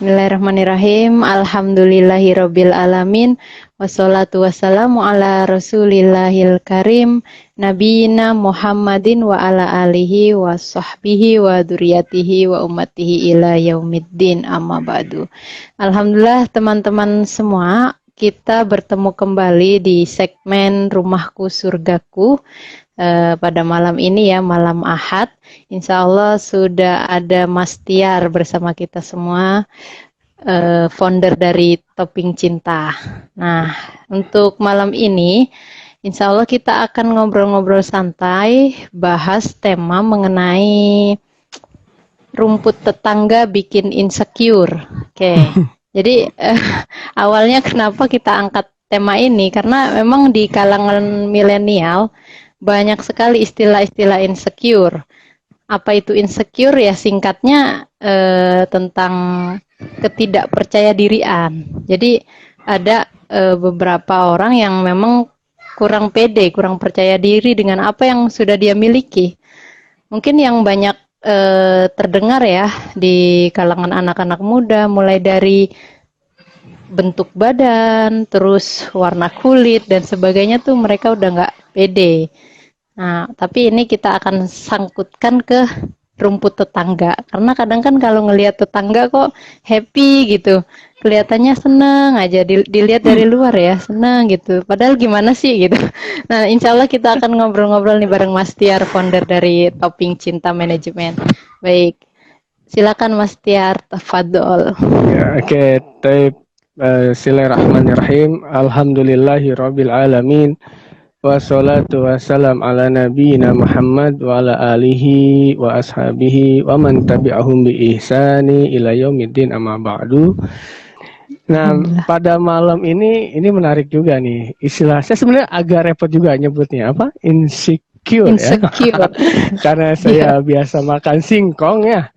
Bismillahirrahmanirrahim. Alhamdulillahirabbil alamin. Wassalatu wassalamu ala Rasulillahil karim nabiyina Muhammadin wa ala alihi wa sahbihi wa dzurriyyatihi wa ummatihi ila yaumiddin amma ba'du. Alhamdulillah teman-teman semua, kita bertemu kembali di segmen Rumahku Surgaku pada malam ini ya, malam Ahad. Insya Allah sudah ada Mas Tiar bersama kita semua, founder dari Topping Cinta. Nah, untuk malam ini, insya Allah kita akan ngobrol-ngobrol santai, bahas tema mengenai rumput tetangga bikin insecure. Oke, jadi awalnya kenapa kita angkat tema ini? Karena memang di kalangan milenial banyak sekali istilah-istilah insecure. Apa itu insecure ya? Singkatnya tentang ketidakpercaya dirian. Jadi ada beberapa orang yang memang kurang pede, kurang percaya diri dengan apa yang sudah dia miliki. Mungkin yang banyak terdengar ya di kalangan anak-anak muda, mulai dari bentuk badan, terus warna kulit dan sebagainya tuh mereka udah nggak pede. Nah, tapi ini kita akan sangkutkan ke rumput tetangga. Karena kadang kan kalau ngelihat tetangga kok happy gitu. Kelihatannya seneng aja, dilihat dari luar ya, seneng gitu. Padahal gimana sih gitu. Nah, insya Allah kita akan ngobrol-ngobrol nih bareng Mas Tiar, founder dari Topping Cinta Manajemen. Baik, silakan Mas Tiar, tafadhol. Ya, oke. Bismillahirrahmanirrahim. Alhamdulillahirabbil alamin. Wassalatu wassalam ala nabiyyina Muhammad wa ala alihi wa ashabihi wa man tabi'ahum bi ihsani ila yaumiddin amma ba'du. Nah, pada malam ini menarik juga nih. Istilahnya sebenarnya agak repot juga nyebutnya apa? Insecure ya. Karena saya biasa makan singkong ya.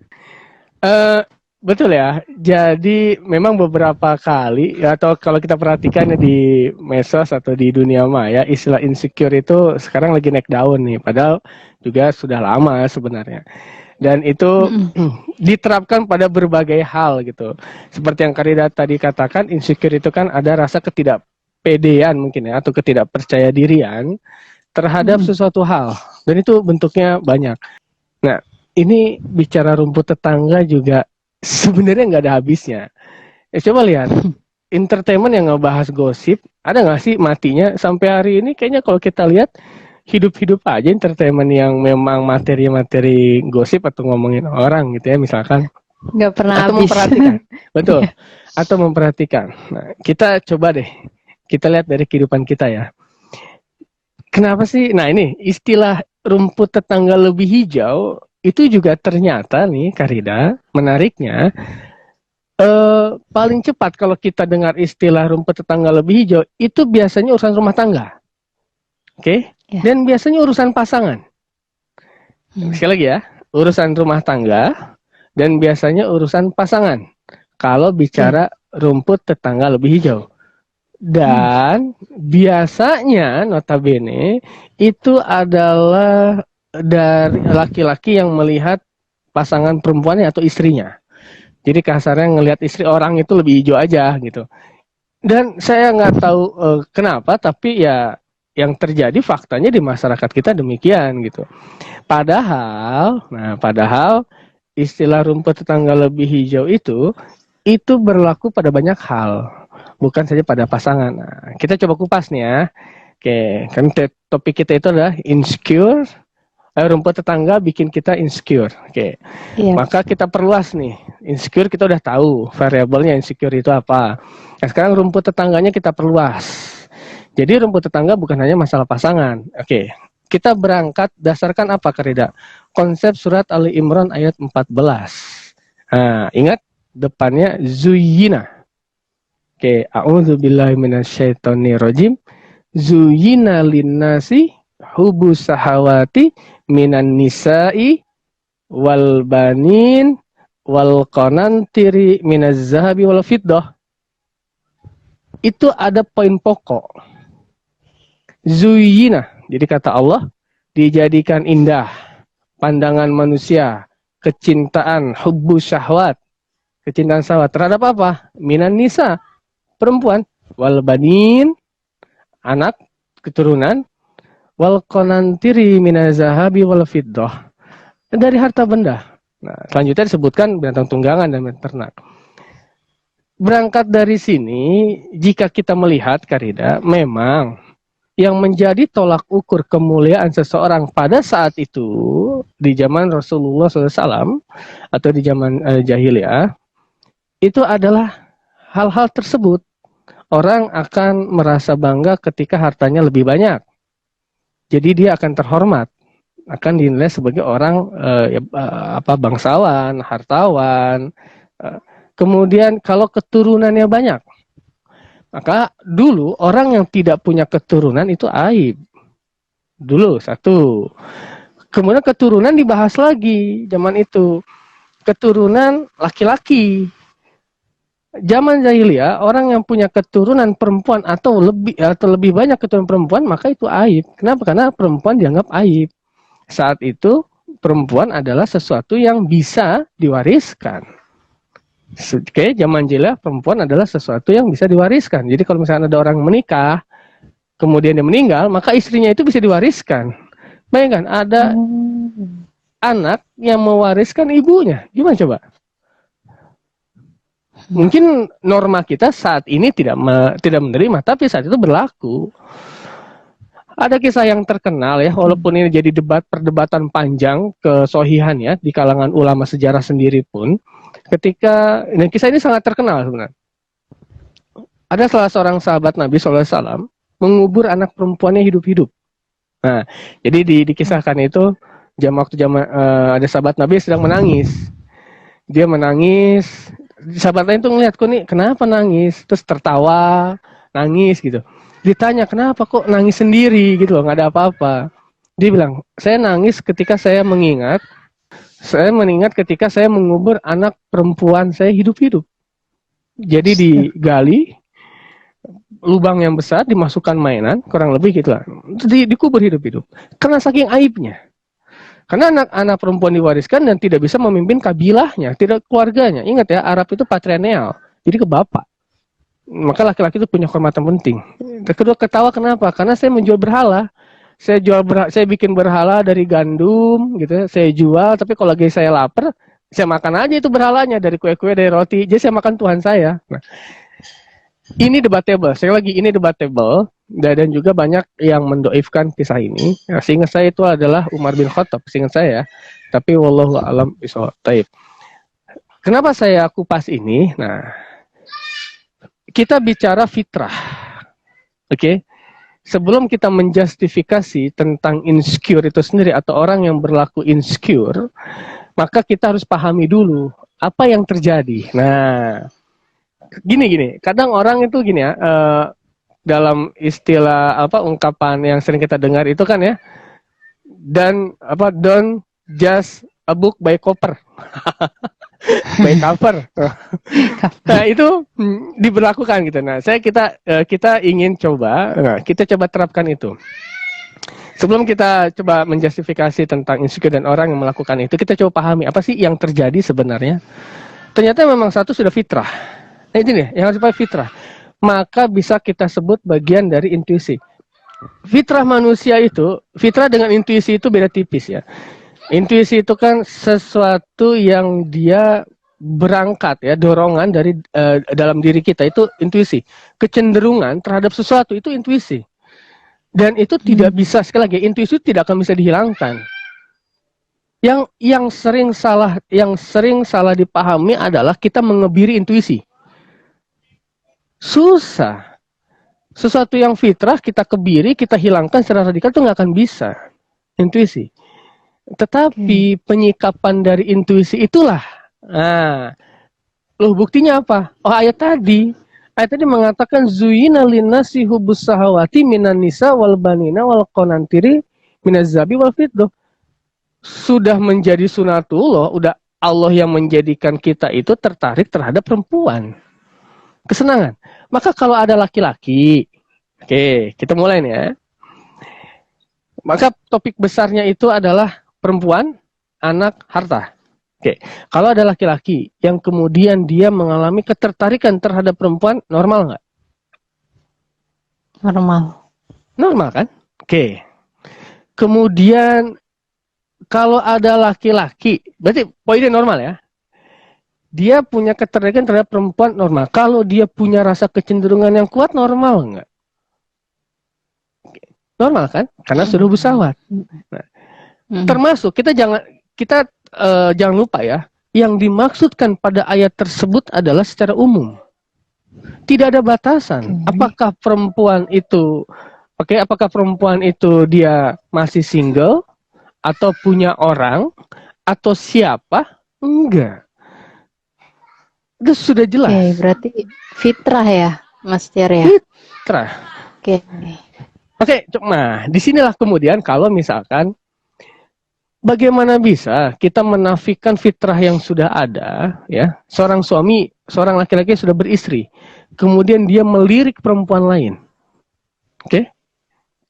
Betul ya. Jadi memang beberapa kali atau kalau kita perhatikan di medsos atau di dunia maya, istilah insecure itu sekarang lagi naik daun nih. Padahal juga sudah lama sebenarnya. Dan itu diterapkan pada berbagai hal gitu. Seperti yang Karida tadi katakan, insecure itu kan ada rasa ketidakpedean mungkin ya, atau ketidakpercaya dirian terhadap sesuatu hal. Dan itu bentuknya banyak. Nah, ini bicara rumput tetangga juga sebenarnya nggak ada habisnya. Coba lihat, entertainment yang ngebahas gosip, ada nggak sih matinya? Sampai hari ini kayaknya kalau kita lihat, hidup-hidup aja entertainment yang memang materi-materi gosip atau ngomongin orang gitu ya misalkan. Nggak pernah atau habis. Memperhatikan. Betul. Atau memperhatikan. Nah, kita coba deh, kita lihat dari kehidupan kita ya. Kenapa sih? Nah ini, istilah rumput tetangga lebih hijau, itu juga ternyata nih Karida, menariknya paling cepat kalau kita dengar istilah rumput tetangga lebih hijau itu biasanya urusan rumah tangga, oke? Ya. Dan biasanya urusan pasangan. Sekali lagi ya, urusan rumah tangga dan biasanya urusan pasangan. Kalau bicara rumput tetangga lebih hijau. Dan biasanya notabene itu adalah dari laki-laki yang melihat pasangan perempuannya atau istrinya. Jadi kasarnya ngelihat istri orang itu lebih hijau aja gitu. Dan saya nggak tahu kenapa, tapi ya yang terjadi faktanya di masyarakat kita demikian gitu. Padahal istilah rumput tetangga lebih hijau itu berlaku pada banyak hal, bukan saja pada pasangan. Nah, kita coba kupas nih ya. Oke, kan topik kita itu adalah insecure. Rumput tetangga bikin kita insecure. Oke. Iya. Maka kita perluas nih. Insecure kita udah tahu variabelnya insecure itu apa. Nah, sekarang rumput tetangganya kita perluas. Jadi rumput tetangga bukan hanya masalah pasangan. Oke. Kita berangkat dasarkan apa Karida? Konsep surat Ali Imran ayat 14. Nah, ingat depannya zuyina. Oke, a'udzubillahi minasyaitonirrajim. Zuyina linnasi hubu sahawati minan nisa'i wal banin wal qanantiri minaz zahabi wal fiddah. Itu ada poin pokok. Zuyina, jadi kata Allah, dijadikan indah pandangan manusia, kecintaan, hubbu syahwat, kecintaan syahwat terhadap apa? Minan nisa, perempuan, wal banin, anak, keturunan, wal qanantiri minaz zahabi wal fiddah, dari harta benda. Nah, selanjutnya disebutkan binatang tunggangan dan binatang ternak. Berangkat dari sini, jika kita melihat Karida, memang yang menjadi tolak ukur kemuliaan seseorang pada saat itu di zaman Rasulullah SAW atau di zaman jahiliyah itu adalah hal-hal tersebut. Orang akan merasa bangga ketika hartanya lebih banyak. Jadi dia akan terhormat, akan dinilai sebagai orang bangsawan, hartawan. Kemudian kalau keturunannya banyak, maka dulu orang yang tidak punya keturunan itu aib. Dulu satu. Kemudian keturunan dibahas lagi zaman itu. Keturunan laki-laki. Zaman jahiliyah, orang yang punya keturunan perempuan atau lebih banyak keturunan perempuan, maka itu aib. Kenapa? Karena perempuan dianggap aib. Saat itu perempuan adalah sesuatu yang bisa diwariskan. Oke, zaman jahiliyah perempuan adalah sesuatu yang bisa diwariskan. Jadi kalau misalnya ada orang menikah, kemudian dia meninggal, maka istrinya itu bisa diwariskan. Bayangkan ada anak yang mewariskan ibunya. Gimana coba? Mungkin norma kita saat ini tidak menerima, tapi saat itu berlaku. Ada kisah yang terkenal ya, walaupun ini jadi perdebatan panjang kesohihannya di kalangan ulama sejarah sendiri pun, kisah ini sangat terkenal sebenarnya. Ada salah seorang sahabat Nabi SAW mengubur anak perempuannya hidup-hidup. Nah, jadi dikisahkan itu ada sahabat Nabi sedang menangis. Dia menangis, sahabat lain tuh ngeliat, kok nih kenapa nangis? Terus tertawa, nangis gitu. Ditanya, kenapa kok nangis sendiri gitu loh, nggak ada apa-apa. Dia bilang, saya nangis ketika saya mengingat ketika saya mengubur anak perempuan saya hidup-hidup. Jadi digali, lubang yang besar, dimasukkan mainan, kurang lebih gitu lah. Dikubur hidup-hidup. Karena saking aibnya. Karena anak-anak perempuan diwariskan dan tidak bisa memimpin kabilahnya, tidak keluarganya. Ingat ya, Arab itu patrilineal, jadi ke bapak. Maka laki-laki itu punya kehormatan penting. Kedua, ketawa kenapa? Karena saya menjual berhala. Saya bikin berhala dari gandum, gitu. Saya jual, tapi kalau lagi saya lapar, saya makan aja itu berhalanya dari kue-kue, dari roti. Jadi saya makan Tuhan saya. Nah, ini debatable. Sekali lagi, ini debatable. Dan juga banyak yang mendoifkan kisah ini. Nah, seingat saya itu adalah Umar bin Khattab, seingat saya. Tapi wallahu a'lam bishawab. Kenapa saya kupas ini? Nah, kita bicara fitrah. Oke. Sebelum kita menjustifikasi tentang insecure itu sendiri atau orang yang berlaku insecure, maka kita harus pahami dulu apa yang terjadi. Nah, gini, kadang orang itu gini ya, dalam istilah ungkapan yang sering kita dengar itu kan ya, don't judge a book by cover. By cover. Nah, itu diberlakukan gitu. Nah, kita ingin coba, kita coba terapkan itu. Sebelum kita coba menjustifikasi tentang insecure dan orang yang melakukan itu, kita coba pahami apa sih yang terjadi sebenarnya. Ternyata memang satu sudah fitrah. Nah, ini nih, yang harus fitrah. Maka bisa kita sebut bagian dari intuisi. Fitrah manusia itu, fitrah dengan intuisi itu beda tipis ya. Intuisi itu kan sesuatu yang dia berangkat ya, dorongan dari dalam diri kita, itu intuisi. Kecenderungan terhadap sesuatu itu intuisi. Dan itu tidak bisa, sekali lagi, intuisi tidak akan bisa dihilangkan. Yang sering salah dipahami adalah kita mengebiri intuisi. Susah. Sesuatu yang fitrah kita kebiri, kita hilangkan secara radikal itu nggak akan bisa. Intuisi. Tetapi penyikapan dari intuisi itulah. Nah, loh buktinya apa? Oh, ayat tadi mengatakan zuyina linnasi hubbus sahawati minan nisa wal banina wal qanantiri minaz zabi wal fiddah. Sudah menjadi sunatullah, udah Allah yang menjadikan kita itu tertarik terhadap perempuan. Kesenangan. Maka kalau ada laki-laki, oke, kita mulai nih ya. Maka topik besarnya itu adalah perempuan, anak, harta. Oke, kalau ada laki-laki yang kemudian dia mengalami ketertarikan terhadap perempuan, normal nggak? Normal. Normal kan? Oke. Kemudian kalau ada laki-laki, berarti poinnya normal ya. Dia punya ketertarikan terhadap perempuan, normal. Kalau dia punya rasa kecenderungan yang kuat, normal nggak? Normal kan? Karena sudah bersawat. Nah, termasuk kita jangan lupa ya, yang dimaksudkan pada ayat tersebut adalah secara umum. Tidak ada batasan. Apakah perempuan itu dia masih single atau punya orang atau siapa? Enggak. Itu sudah jelas. Oke, berarti fitrah ya, Mas Tiar ya. Fitrah. Oke, nah disinilah kemudian kalau misalkan bagaimana bisa kita menafikan fitrah yang sudah ada, ya, seorang suami, seorang laki-laki sudah beristri, kemudian dia melirik perempuan lain, oke?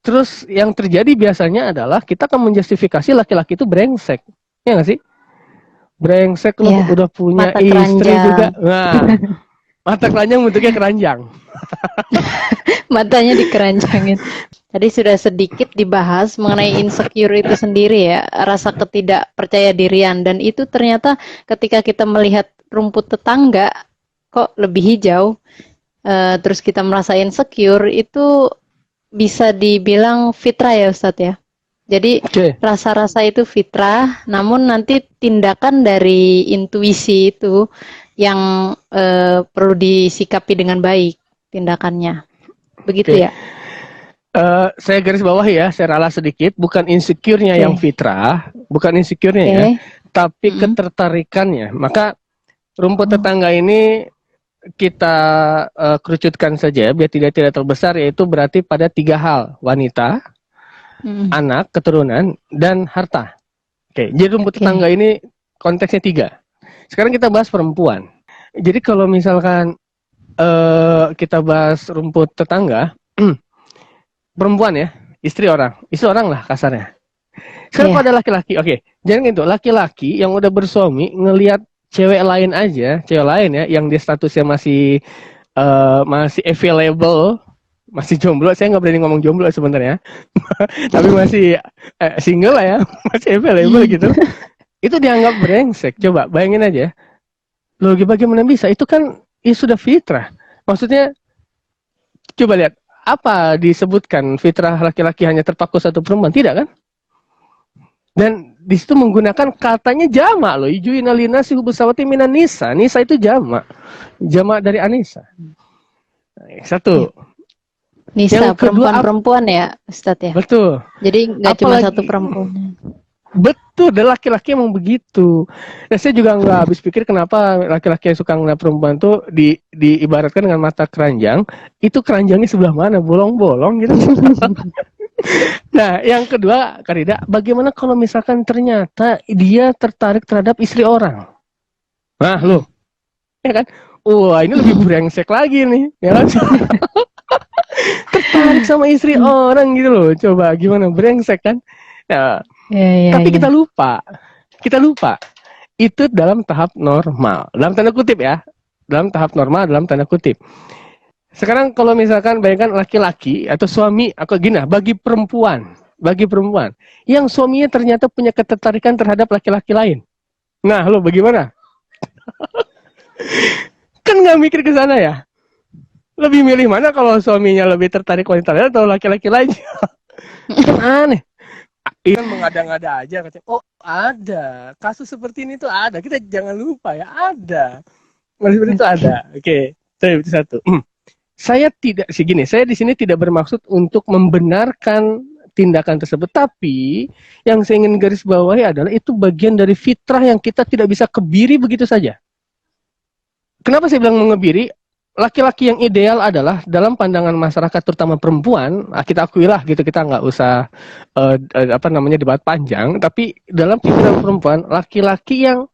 Terus yang terjadi biasanya adalah kita akan menjustifikasi laki-laki itu brengsek, ya nggak sih? Brengsek loh, udah punya mata istri keranjang juga, nah, mata keranjang bentuknya keranjang. Matanya dikeranjangin. Tadi sudah sedikit dibahas mengenai insecure itu sendiri ya, rasa ketidakpercaya dirian, dan itu ternyata ketika kita melihat rumput tetangga kok lebih hijau, terus kita merasa insecure, itu bisa dibilang fitrah ya Ustadz ya. Jadi rasa-rasa itu fitrah, namun nanti tindakan dari intuisi itu yang perlu disikapi dengan baik tindakannya. Begitu ya? Saya garis bawahi ya, saya ralah sedikit, bukan insecure-nya yang fitrah, bukan insecure-nya ya, tapi ketertarikannya. Maka rumput tetangga ini kita kerucutkan saja biar tidak terbesar, yaitu berarti pada 3 hal: wanita, anak, keturunan, dan harta. Oke, jadi rumput tetangga ini konteksnya 3. Sekarang kita bahas perempuan. Jadi kalau misalkan kita bahas rumput tetangga, perempuan ya, istri orang lah kasarnya. Sekarang pada laki-laki, jangan gitu, laki-laki yang udah bersuami ngelihat cewek lain aja, cewek lain ya, yang dia statusnya masih available, masih jomblo, saya nggak berani ngomong jomblo sebenarnya, tapi masih single lah ya, masih available gitu, itu dianggap brengsek. Coba bayangin aja, loh bagaimana bisa? Itu kan ya sudah fitrah. Maksudnya, coba lihat, apa disebutkan fitrah laki-laki hanya terpaku satu perempuan? Tidak kan? Dan di situ menggunakan katanya jamak loh. Ijuina linasi hubusawati minan nisa. Nisa itu jamak. Jamak dari Anisa. Satu. Nisa, perempuan-perempuan ya Ustadz ya? Betul. Jadi nggak cuma satu perempuan. Betul, dan laki-laki emang begitu. Dan saya juga nggak habis pikir kenapa laki-laki yang suka ngeliat perempuan tuh diibaratkan dengan mata keranjang. Itu keranjangnya sebelah mana? Bolong-bolong gitu. Nah, yang kedua, Karida, bagaimana kalau misalkan ternyata dia tertarik terhadap istri orang? Nah, loh, ya kan? Wah, ini lebih brengsek lagi nih, ya kan? Tertarik sama istri orang gitu loh. Coba gimana, brengsek kan? Nah, tapi kita lupa itu dalam tahap normal, dalam tanda kutip ya, dalam tahap normal, dalam tanda kutip. Sekarang kalau misalkan bayangkan laki-laki atau suami, atau gini, bagi perempuan yang suaminya ternyata punya ketertarikan terhadap laki-laki lain, nah lo bagaimana? Kan nggak mikir ke sana ya, lebih milih mana kalau suaminya lebih tertarik wanita lain atau laki-laki lain? Kan aneh. Kan mengada-ngada aja katanya. Oh, ada. Kasus seperti ini tuh ada. Kita jangan lupa ya, ada. Kasus seperti itu ada. Oke, itu satu. Saya di sini tidak bermaksud untuk membenarkan tindakan tersebut, tapi yang saya ingin garis bawahi adalah itu bagian dari fitrah yang kita tidak bisa kebiri begitu saja. Kenapa saya bilang mengebiri? Laki-laki yang ideal adalah dalam pandangan masyarakat terutama perempuan, kita akuilah gitu, kita nggak usah debat panjang, tapi dalam pikiran perempuan, laki-laki yang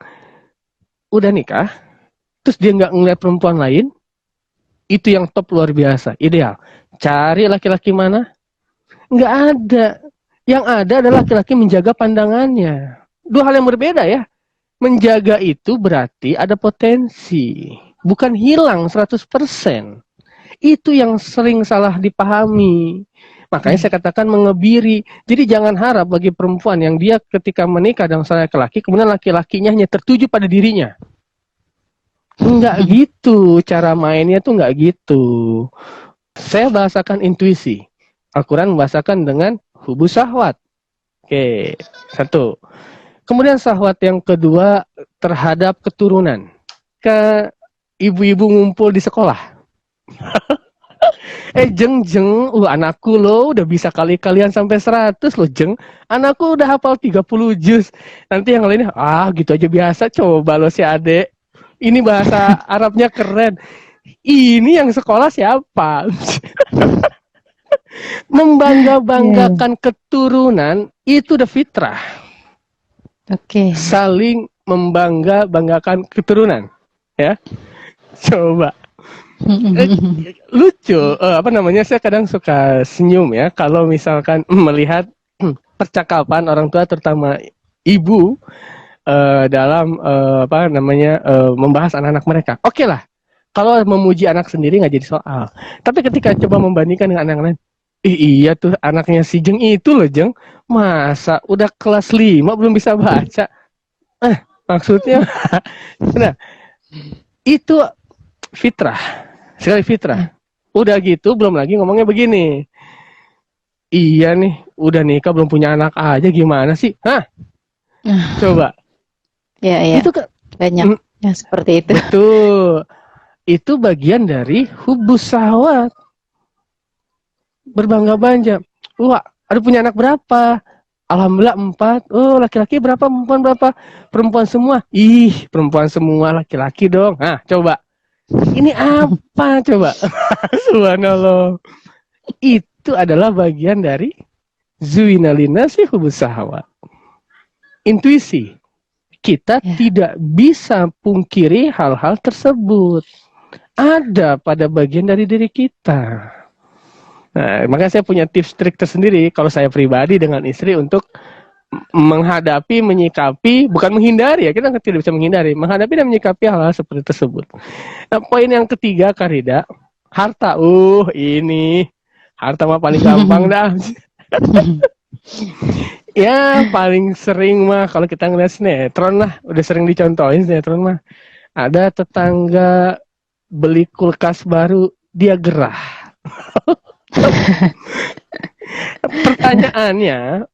udah nikah terus dia nggak ngeliat perempuan lain, itu yang top, luar biasa, ideal. Cari laki-laki mana? Nggak ada. Yang ada adalah laki-laki menjaga pandangannya. Dua hal yang berbeda ya. menjaga itu berarti ada potensi, bukan hilang 100%. Itu yang sering salah dipahami. Makanya saya katakan mengebiri. Jadi jangan harap bagi perempuan yang dia ketika menikah dengan seorang laki-laki, kemudian laki-lakinya hanya tertuju pada dirinya. Enggak gitu, cara mainnya tuh enggak gitu. Saya bahasakan intuisi. Al-Quran membahasakan dengan hubus syahwat. Oke, satu. Kemudian syahwat yang kedua terhadap keturunan. Ke ibu-ibu ngumpul di sekolah. Jeng, anakku lo udah bisa kali-kalian sampai 100 lo Jeng. Anakku udah hafal 30 juz. Nanti yang lainnya, gitu aja biasa, coba lo si adek. Ini bahasa Arabnya keren. Ini yang sekolah siapa? Membangga-banggakan keturunan itu udah fitrah. Oke. Saling membangga-banggakan keturunan. Ya. Coba. Lucu, saya kadang suka senyum ya kalau misalkan melihat percakapan orang tua terutama ibu dalam membahas anak-anak mereka. Oke lah, kalau memuji anak sendiri nggak jadi soal. Tapi ketika coba membandingkan dengan anak lain, iya tuh anaknya si Jeng itu loh Jeng, masa udah kelas 5 belum bisa baca? Maksudnya, nah itu fitrah. Sekali fitrah. Udah gitu belum lagi ngomongnya begini. Iya nih, udah nikah belum punya anak aja gimana sih? Coba. Ya. Itu banyak yang seperti itu. Betul. Itu bagian dari hubus syahwat. Berbangga-bangga. Wah, ada punya anak berapa? Alhamdulillah 4. Oh, laki-laki berapa? Perempuan berapa? Perempuan semua. Ih, perempuan semua, laki-laki dong. Coba. Ini apa coba? Subhanallah. Itu adalah bagian dari zuinalina sih hubus syahwat. Intuisi. Kita tidak bisa pungkiri hal-hal tersebut. Ada pada bagian dari diri kita. Nah, makanya saya punya tips trik tersendiri kalau saya pribadi dengan istri untuk menghadapi, menyikapi, bukan menghindari ya, kita tidak bisa menghindari, menghadapi dan menyikapi hal-hal seperti tersebut. Nah, poin yang ketiga, Karida, harta. Ini harta mah paling gampang dah. Ya, paling sering mah kalau kita ngeliat sinetron lah, udah sering dicontohin sinetron mah. Ada tetangga beli kulkas baru, dia gerah. Pertanyaannya,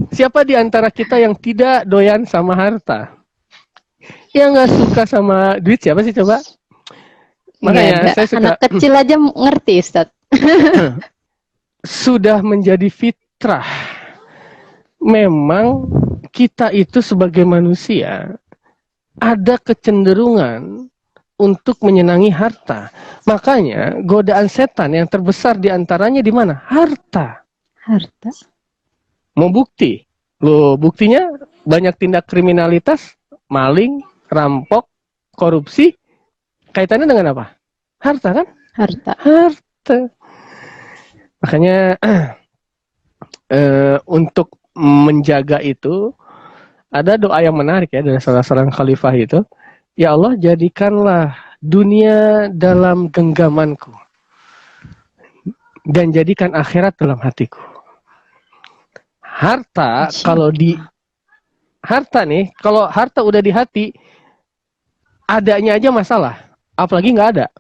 siapa di antara kita yang tidak doyan sama harta? Yang nggak suka sama duit siapa sih coba? Makanya saya suka. Anak kecil aja ngerti, Ustaz. Sudah menjadi fitrah. Memang kita itu sebagai manusia ada kecenderungan untuk menyenangi harta. Makanya godaan setan yang terbesar diantaranya di mana? Harta. Harta. Mau bukti? Loh, buktinya banyak tindak kriminalitas, maling, rampok, korupsi. Kaitannya dengan apa? Harta kan? Harta. Makanya untuk menjaga itu ada doa yang menarik ya dari salah seorang khalifah itu. Ya Allah, jadikanlah dunia dalam genggamanku dan jadikan akhirat dalam hatiku. Harta kalau harta udah di hati, adanya aja masalah, apalagi nggak ada.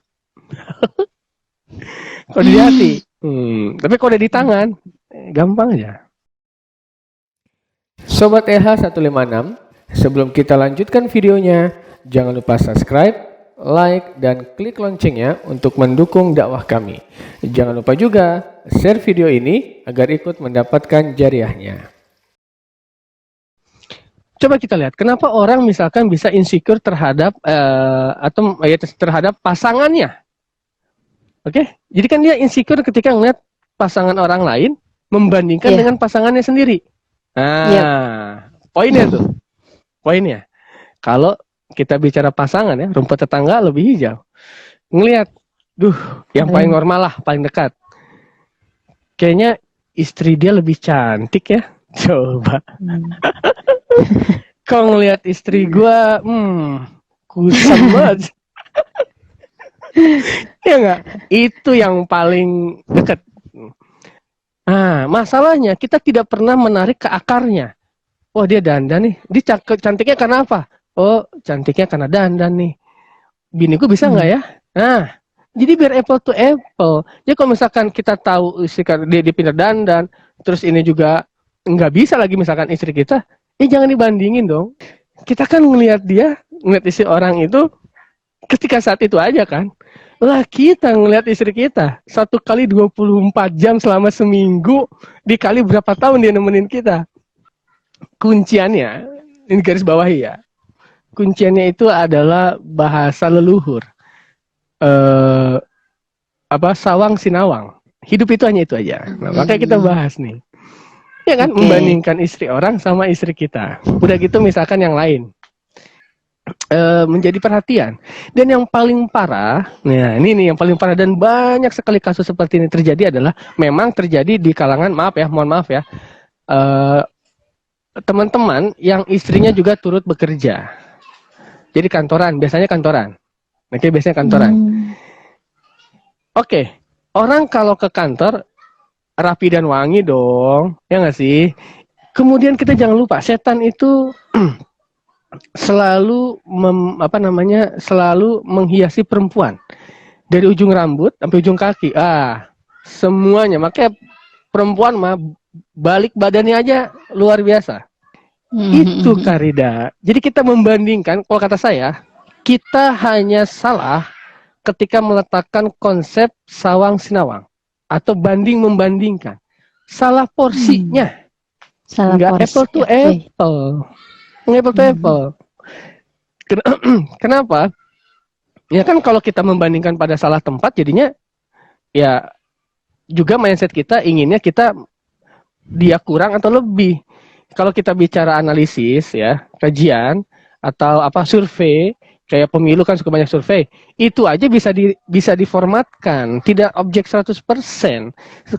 Kalau di hati, tapi kalau udah di tangan, gampang aja. Sobat EH 156, sebelum kita lanjutkan videonya, jangan lupa subscribe, like, dan klik loncengnya untuk mendukung dakwah kami. Jangan lupa juga share video ini agar ikut mendapatkan jariahnya. Coba kita lihat, kenapa orang misalkan bisa insecure terhadap terhadap pasangannya. Oke, jadi kan dia insecure ketika ngeliat pasangan orang lain membandingkan dengan pasangannya sendiri. Poinnya tuh. Poinnya. Kalau kita bicara pasangan ya, rumput tetangga lebih hijau. Ngelihat, yang paling normal lah, paling dekat. Kayaknya istri dia lebih cantik ya. Coba. Kau ngeliat istri gua, kusam banget. Ya nggak? Itu yang paling dekat. Nah, masalahnya kita tidak pernah menarik ke akarnya. Oh, dia dandan nih. Dia cantiknya karena apa? Oh, cantiknya karena dandan nih. Biniku bisa nggak ya? Nah, jadi biar apple to apple. Jadi kalau misalkan kita tahu dia pindah dandan, terus ini juga nggak bisa lagi misalkan istri kita, jangan dibandingin dong. Kita kan ngelihat istri orang itu ketika saat itu aja kan. Lah kita ngelihat istri kita 1 kali 24 jam selama seminggu, dikali berapa tahun dia nemenin kita. Kunciannya, ini garis bawahi ya. Kunciannya itu adalah bahasa leluhur. Sawang sinawang. Hidup itu hanya itu aja. Nah, makanya kita bahas nih. Ya kan, membandingkan istri orang sama istri kita. Udah gitu misalkan yang lain. Menjadi perhatian. Dan yang paling parah, nah ini nih yang paling parah dan banyak sekali kasus seperti ini terjadi adalah memang terjadi di kalangan, mohon maaf ya, teman-teman yang istrinya juga turut bekerja. Jadi biasanya kantoran. Biasanya kantoran. Oke, orang kalau ke kantor rapi dan wangi dong, ya nggak sih? Kemudian kita jangan lupa, setan itu selalu selalu menghiasi perempuan dari ujung rambut sampai ujung kaki. Semuanya. Makanya perempuan mah balik badannya aja luar biasa. Itu Karida. Jadi kita membandingkan, kalau kata saya, kita hanya salah ketika meletakkan konsep sawang sinawang atau banding membandingkan. Salah porsinya. Enggak apple to apple. Apple to apple. Kenapa? Ya kan kalau kita membandingkan pada salah tempat, jadinya ya juga mindset kita inginnya dia kurang atau lebih. Kalau kita bicara analisis ya, kajian atau survei, kayak pemilu kan suka banyak survei, itu aja bisa diformatkan, tidak objek 100%.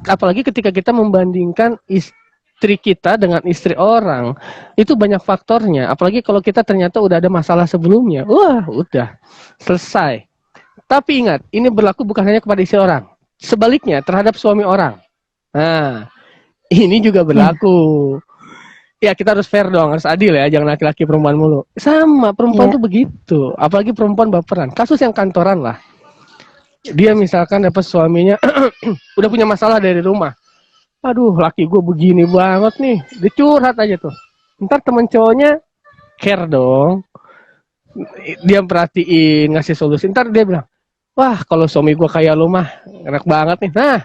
Apalagi ketika kita membandingkan istri kita dengan istri orang, itu banyak faktornya. Apalagi kalau kita ternyata udah ada masalah sebelumnya, udah selesai. Tapi ingat, ini berlaku bukan hanya kepada istri orang, sebaliknya terhadap suami orang. Nah, ini juga berlaku. Ya kita harus fair dong, harus adil ya, jangan laki-laki perempuan mulu. Sama, perempuan tuh begitu, apalagi perempuan baperan. Kasus yang kantoran lah, dia misalkan dapat suaminya udah punya masalah dari rumah. Aduh, laki gue begini banget nih, dicurhat aja tuh. Ntar temen cowoknya care dong, dia perhatiin, ngasih solusi. Ntar dia bilang, wah kalau suami gue kayak lu mah enak banget nih. Nah,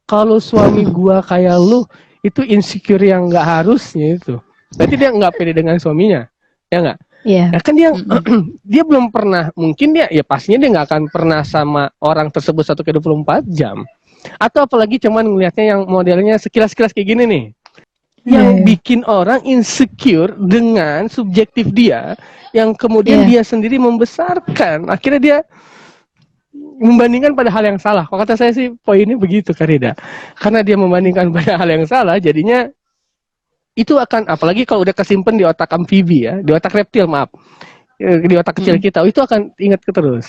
kalau suami gue kayak lu, itu insecure yang nggak harusnya itu. Berarti dia nggak pede dengan suaminya, ya nggak? Iya. Nah, kan dia belum pernah, mungkin dia pastinya dia nggak akan pernah sama orang tersebut 1 kali 24 jam. Atau apalagi cuman ngelihatnya yang modelnya sekilas-sekilas kayak gini nih. Yang bikin orang insecure dengan subjektif dia, yang kemudian dia sendiri membesarkan. Akhirnya dia membandingkan pada hal yang salah. Kalau kata saya sih poinnya begitu Karida. Karena dia membandingkan pada hal yang salah, jadinya itu akan, apalagi kalau udah kesimpan di otak amfibi ya, di otak reptil di otak kecil kita, itu akan ingat terus.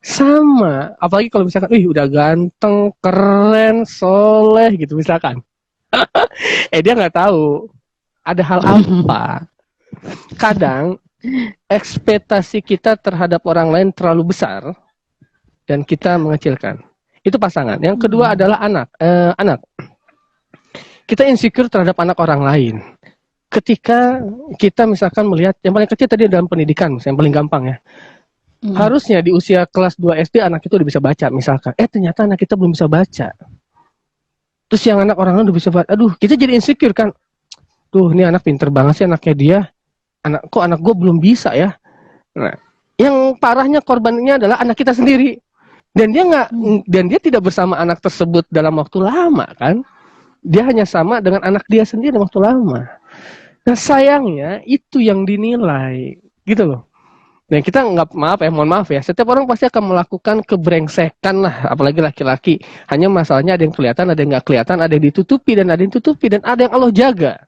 Sama, apalagi kalau misalkan, udah ganteng, keren, soleh gitu misalkan. Dia nggak tahu ada hal apa. Kadang ekspektasi kita terhadap orang lain terlalu besar dan kita mengecilkan. Itu pasangan. Yang kedua adalah anak. Kita insecure terhadap anak orang lain. Ketika kita misalkan melihat, yang paling kecil tadi dalam pendidikan, yang paling gampang ya. Harusnya di usia kelas 2 SD anak itu udah bisa baca misalkan. Ternyata anak kita belum bisa baca. Terus yang anak orang lain udah bisa baca. Aduh, kita jadi insecure kan. Tuh, ini anak pinter banget sih anaknya dia. Kok anak gue belum bisa ya. Nah, yang parahnya korbannya adalah anak kita sendiri. Dan dia tidak bersama anak tersebut dalam waktu lama kan. Dia hanya sama dengan anak dia sendiri dalam waktu lama. Nah sayangnya itu yang dinilai gitu loh. Nah kita mohon maaf ya, setiap orang pasti akan melakukan kebrengsekan lah, apalagi laki-laki. Hanya masalahnya ada yang kelihatan, ada yang nggak kelihatan, ada yang ditutupi dan ada yang tutupi, dan ada yang Allah jaga.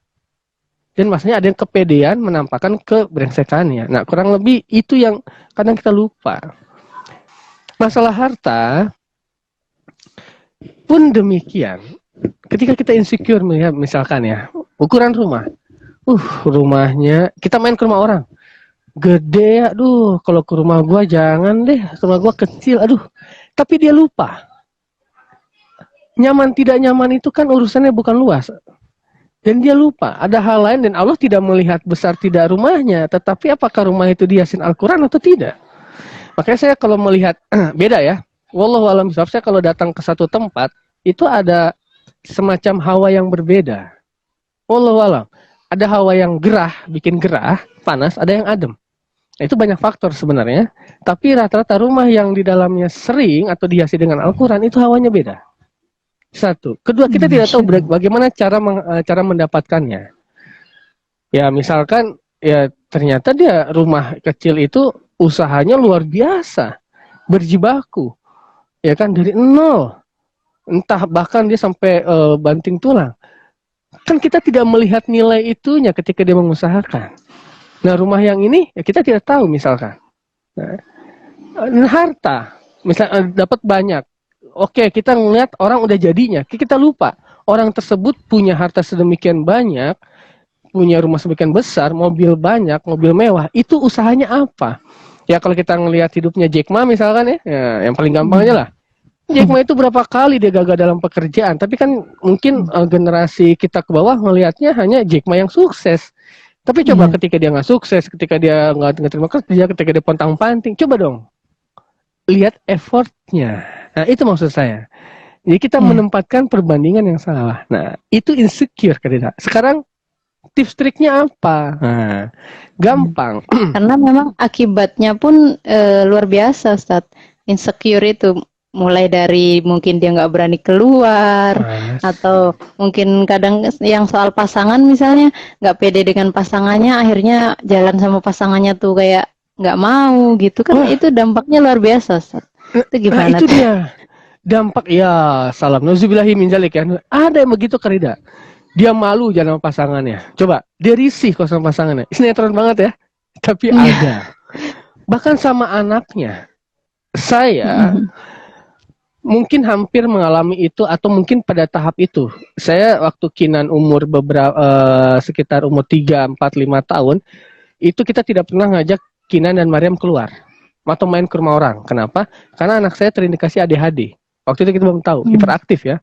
dan maksudnya ada yang kepedean menampakkan kebrengsekannya. Nah, kurang lebih itu yang kadang kita lupa. Masalah harta pun demikian. Ketika kita insecure melihat misalkan ya, ukuran rumah. Rumahnya, kita main ke rumah orang. Gede, aduh, kalau ke rumah gua jangan deh, rumah gua kecil, aduh. Tapi dia lupa. Nyaman tidak nyaman itu kan urusannya bukan luas. Dan dia lupa, ada hal lain dan Allah tidak melihat besar tidak rumahnya, tetapi apakah rumah itu dihiasin Al-Quran atau tidak. Makanya saya kalau melihat, beda ya, wallahu a'lam bishawab, saya kalau datang ke satu tempat, itu ada semacam hawa yang berbeda. Wallahu a'lam. Ada hawa yang gerah, bikin gerah, panas, ada yang adem. Nah, itu banyak faktor sebenarnya, tapi rata-rata rumah yang di dalamnya sering atau dihiasi dengan Al-Quran, itu hawanya beda. Satu. Kedua, kita tidak tahu bagaimana cara mendapatkannya. Ya, misalkan ya ternyata dia rumah kecil itu usahanya luar biasa, berjibaku. Ya kan, dari nol. Entah bahkan dia sampai banting tulang. Kan kita tidak melihat nilai itunya ketika dia mengusahakan. Nah, rumah yang ini ya kita tidak tahu misalkan. Nah, harta, misalnya dapat banyak. Oke, kita ngeliat orang udah jadinya, kita lupa orang tersebut punya harta sedemikian banyak, punya rumah sedemikian besar, mobil banyak, mobil mewah, itu usahanya apa? Ya kalau kita ngelihat hidupnya Jack Ma misalkan ya yang paling gampang aja lah. Jack Ma itu berapa kali dia gagal dalam pekerjaan, tapi kan mungkin generasi kita ke bawah ngelihatnya hanya Jack Ma yang sukses. Tapi coba ketika dia nggak sukses, ketika dia nggak terima kerja, ketika dia pontang-panting, coba dong lihat effortnya. Nah, itu maksud saya. Jadi kita menempatkan perbandingan yang salah. Nah, itu insecure kan. Sekarang tips triknya apa? Nah, gampang. Karena memang akibatnya pun luar biasa, Ustaz. Insecure itu mulai dari mungkin dia nggak berani keluar, atau mungkin kadang yang soal pasangan misalnya nggak pede dengan pasangannya, akhirnya jalan sama pasangannya tuh kayak nggak mau gitu kan. Itu dampaknya luar biasa, Ustaz. Itu gimana? Nah, itu dia dampak ya. Salam nauzubillahi min dzalik ya. Ada yang begitu Karida. Dia malu jalan sama pasangannya. Coba dia risih kok sama pasangannya. Sinetron banget ya. Tapi ada. Bahkan sama anaknya. Saya mungkin hampir mengalami itu atau mungkin pada tahap itu. Saya waktu Kinan umur sekitar umur 3, 4, 5 tahun, itu kita tidak pernah ngajak Kinan dan Maryam keluar atau main ke rumah orang. Kenapa? Karena anak saya terindikasi ADHD. Waktu itu kita belum tahu, hiperaktif ya.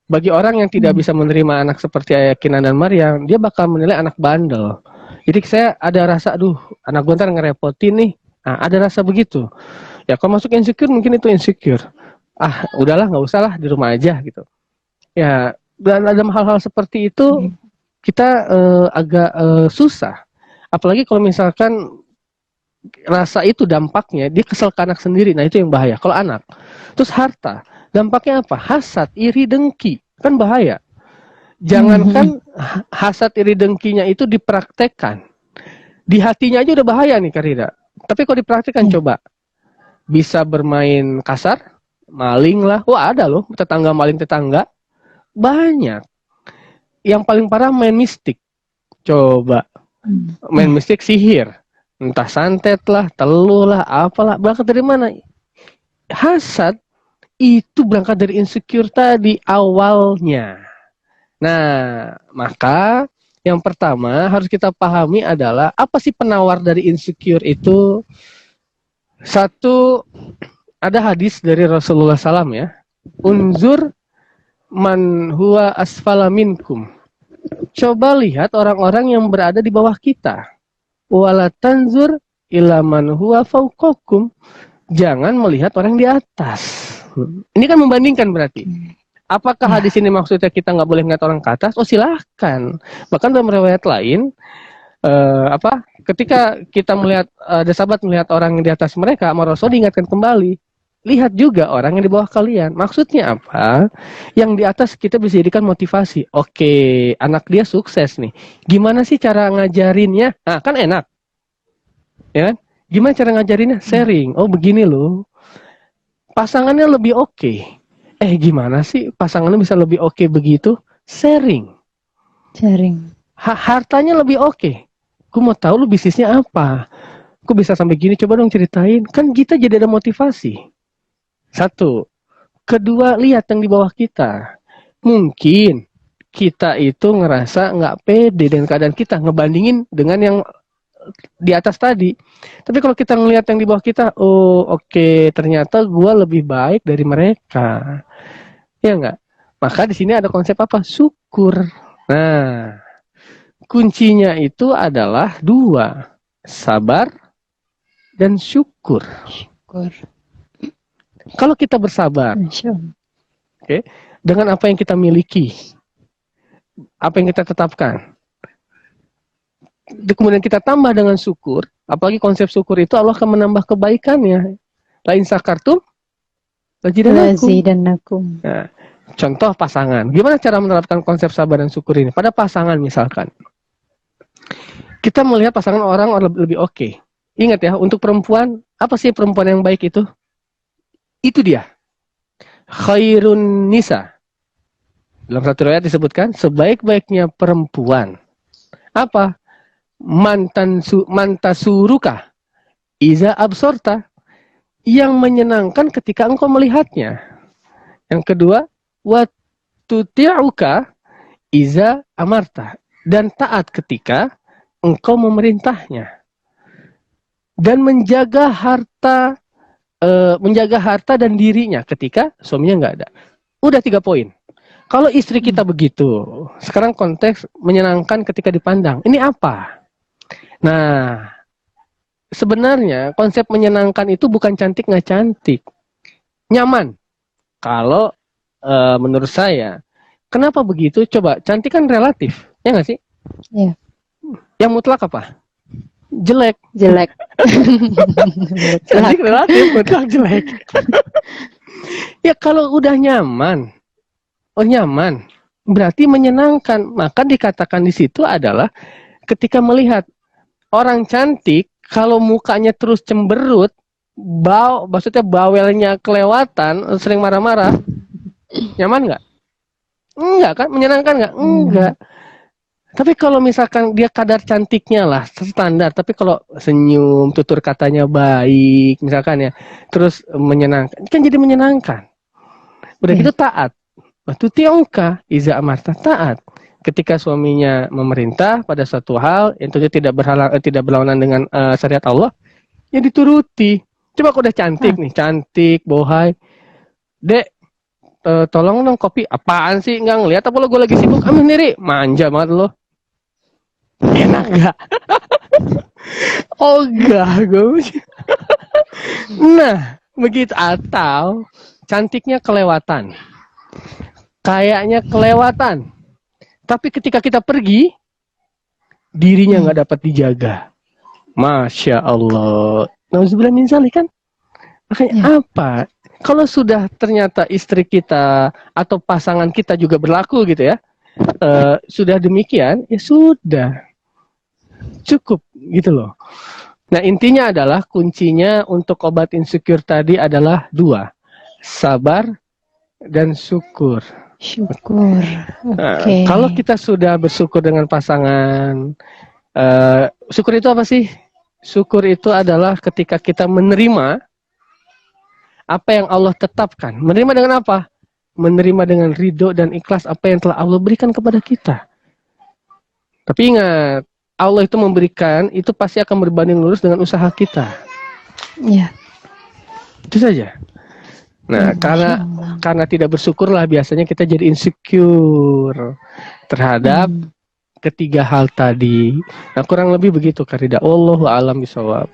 Bagi orang yang tidak bisa menerima anak seperti Kinan dan Maryam, dia bakal menilai anak bandel. Jadi saya ada rasa, aduh, anak gue ntar ngerepotin nih. Nah, ada rasa begitu. Ya, kalau masuk insecure, mungkin itu insecure. Udahlah, nggak usah lah, di rumah aja gitu. Ya, dan ada hal-hal seperti itu, kita agak susah. Apalagi kalau misalkan rasa itu dampaknya dia kesel ke anak sendiri. Nah, itu yang bahaya. Kalau anak, terus harta, dampaknya apa? Hasad, iri, dengki, kan bahaya. Jangankan hasad, iri, dengkinya itu dipraktekkan, di hatinya aja udah bahaya nih Karida. Tapi kalau dipraktekkan coba, bisa bermain kasar, maling lah. Wah, ada loh tetangga maling tetangga, banyak. Yang paling parah main mistik. Coba main mistik, sihir, entah santet lah, teluh lah, apalah, berangkat dari mana? Hasad itu berangkat dari insecure tadi awalnya. Nah, maka yang pertama harus kita pahami adalah apa sih penawar dari insecure itu? Satu, ada hadis dari Rasulullah SAW ya. Unzur man huwa asfala minkum. Coba lihat orang-orang yang berada di bawah kita. Wala tanzur ila man huwa fauqakum. Jangan melihat orang di atas. Ini kan membandingkan berarti. Apakah hadis ini maksudnya kita nggak boleh melihat orang ke atas? Oh, silahkan. Bahkan dalam riwayat lain, ketika kita melihat ada sahabat melihat orang yang di atas mereka, sama Rasul diingatkan kembali, lihat juga orang yang di bawah kalian. Maksudnya apa? Yang di atas kita bisa jadikan motivasi. Oke, anak dia sukses nih. Gimana sih cara ngajarinnya? Nah, kan enak. Ya kan? Gimana cara ngajarinnya? Sharing. Oh, begini loh. Pasangannya lebih oke. Gimana sih pasangannya bisa lebih oke begitu? Sharing. hartanya lebih oke. Gue mau tahu lu bisnisnya apa. Kok bisa sampai gini? Coba dong ceritain. Kan kita jadi ada motivasi. Satu. Kedua, lihat yang di bawah kita. Mungkin kita itu ngerasa nggak pede dengan keadaan kita, ngebandingin dengan yang di atas tadi. Tapi kalau kita ngelihat yang di bawah kita, oh oke, ternyata gue lebih baik dari mereka. Ya nggak? Maka di sini ada konsep apa? Syukur. Nah, kuncinya itu adalah dua, sabar dan syukur. Syukur. Kalau kita bersabar, okay, dengan apa yang kita miliki, apa yang kita tetapkan, kemudian kita tambah dengan syukur, apalagi konsep syukur itu Allah akan menambah kebaikannya. Lain sakartum, lazidanakum. Nah, contoh pasangan. Gimana cara menerapkan konsep sabar dan syukur ini? Pada pasangan misalkan. Kita melihat pasangan orang lebih oke. Ingat ya, untuk perempuan, apa sih perempuan yang baik itu? Itu dia. Khairun nisa. Dalam satu riwayat disebutkan, sebaik-baiknya perempuan. Apa? Mantasuruka. Iza absorta. Yang menyenangkan ketika engkau melihatnya. Yang kedua, watuti'uka iza amarta. Dan taat ketika engkau memerintahnya. Dan menjaga harta dan dirinya ketika suaminya nggak ada. Udah 3 poin. Kalau istri kita begitu, sekarang konteks menyenangkan ketika dipandang. Ini apa? Nah, sebenarnya konsep menyenangkan itu bukan cantik nggak cantik. Nyaman. Kalau menurut saya, kenapa begitu? Coba, cantik kan relatif. Ya nggak sih? Iya. Yang mutlak apa? Jelek. Cantik relatif, mutlak jelek. Ya kalau udah nyaman, berarti menyenangkan. Maka dikatakan di situ adalah ketika melihat orang cantik, kalau mukanya terus cemberut, maksudnya bawelnya kelewatan, sering marah-marah, nyaman nggak? Enggak kan? Menyenangkan nggak? Enggak. Tapi kalau misalkan dia kadar cantiknya lah standar, tapi kalau senyum, tutur katanya baik, misalkan ya, terus menyenangkan, kan jadi menyenangkan. Udah gitu taat. Tuti'uka iza amarta, taat. Ketika suaminya memerintah pada suatu hal yang tentunya tidak berlawanan dengan syariat Allah, ya dituruti. Coba aku udah cantik nih, cantik, bohai. Dek, tolong dong kopi. Apaan sih? Nggak ngeliat apa lo, gue lagi sibuk. Ambil sendiri. Manja banget lo. Enak gak? Oh enggak, gue. Nah, begitu. Atau cantiknya kelewatan, kayaknya kelewatan, tapi ketika kita pergi, dirinya nggak dapat dijaga. Masya Allah. Nauzubillah min dzalik kan? Makanya apa? Kalau sudah ternyata istri kita atau pasangan kita juga berlaku gitu ya, sudah demikian, ya sudah. Cukup gitu loh. Nah intinya adalah kuncinya untuk obat insecure tadi adalah 2. Sabar dan syukur. Syukur. Nah, kalau kita sudah bersyukur dengan pasangan, syukur itu apa sih? Syukur itu adalah ketika kita menerima apa yang Allah tetapkan. Menerima dengan apa? Menerima dengan ridho dan ikhlas apa yang telah Allah berikan kepada kita. Tapi ingat, Allah itu memberikan, itu pasti akan berbanding lurus dengan usaha kita. Iya. Itu saja. Nah, karena tidak bersyukurlah biasanya kita jadi insecure terhadap ketiga hal tadi. Nah, kurang lebih begitu, Karida. Wallahu a'lam bishawab.